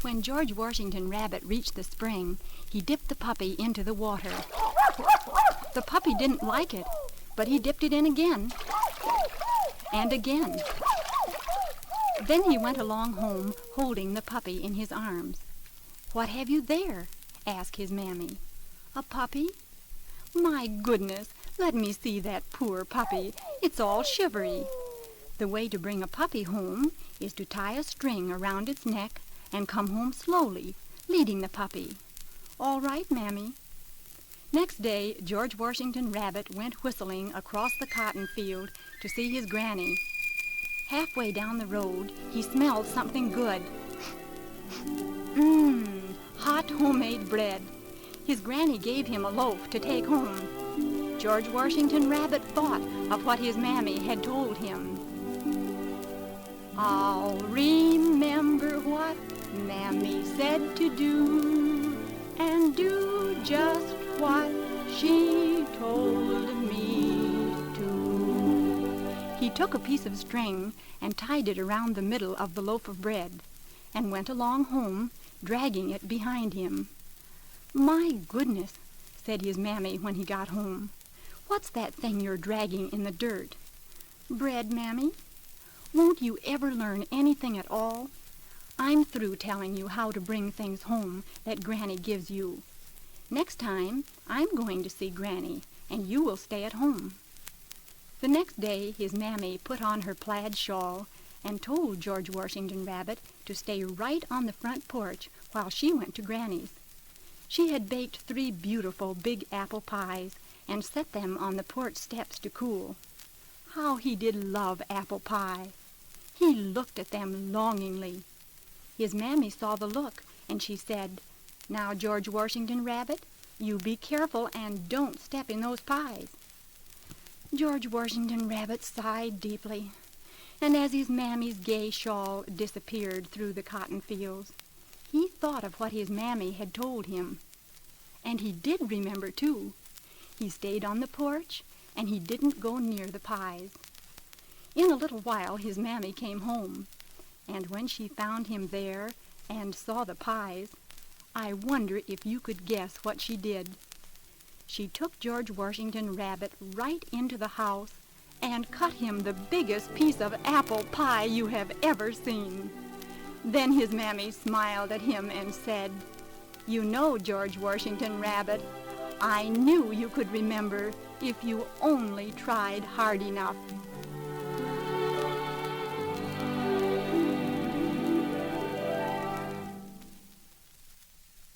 When George Washington Rabbit reached the spring, he dipped the puppy into the water. The puppy didn't like it, but he dipped it in again and again. Then he went along home, holding the puppy in his arms. "What have you there?" asked his mammy. "A puppy? My goodness, let me see that poor puppy. It's all shivery." The way to bring a puppy home is to tie a string around its neck and come home slowly, leading the puppy. "All right, Mammy." Next day, George Washington Rabbit went whistling across the cotton field to see his granny. Halfway down the road, he smelled something good. Hot homemade bread. His granny gave him a loaf to take home. George Washington Rabbit thought of what his mammy had told him. "I'll remember what Mammy said to do, and do just what she told me to." He took a piece of string and tied it around the middle of the loaf of bread, and went along home, dragging it behind him. "My goodness," said his mammy when he got home. "What's that thing you're dragging in the dirt?" "Bread, Mammy." "Won't you ever learn anything at all? I'm through telling you how to bring things home that Granny gives you. Next time, I'm going to see Granny, and you will stay at home." The next day, his mammy put on her plaid shawl and told George Washington Rabbit to stay right on the front porch while she went to Granny's. She had baked 3 beautiful big apple pies and set them on the porch steps to cool. How he did love apple pie! He looked at them longingly. His mammy saw the look, and she said, "Now, George Washington Rabbit, you be careful and don't step in those pies." George Washington Rabbit sighed deeply, and as his mammy's gay shawl disappeared through the cotton fields, he thought of what his mammy had told him. And he did remember, too. He stayed on the porch, and he didn't go near the pies. In a little while his mammy came home, and when she found him there and saw the pies, I wonder if you could guess what she did. She took George Washington Rabbit right into the house and cut him the biggest piece of apple pie you have ever seen. Then his mammy smiled at him and said, "You know, George Washington Rabbit, I knew you could remember if you only tried hard enough."